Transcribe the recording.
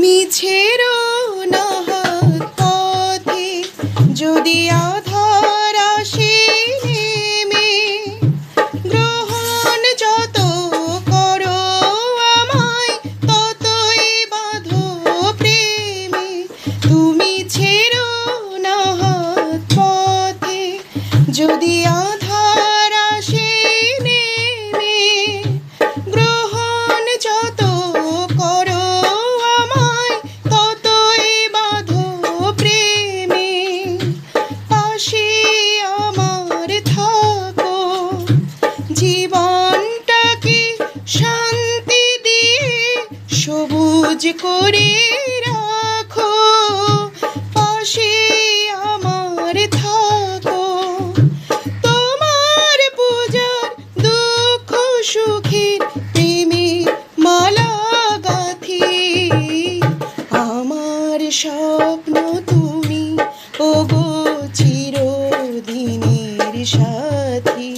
তুমি ছেড়ো না হাত পথে, যদি আধার আসে নেমে, গ্রহণ যত করো আমায় ততই বাঁধো প্রেমে। তুমি ছেড়ো না হাত পথে, যদি আধার আসে নেমে, গ্রহণ যত করো আমায় ততই বাঁধো প্রেমে। পাশে আমার থাকো, জীবনটাকে শান্তি দিয়ে সবুজ করে রাখো। পাশে আমার থাকো, তোমার পূজার দুঃখ সুখের প্রেমে মালা গাঁথি। আমার স্বপ্ন তুমি ওগো চিরদিনের সাথী।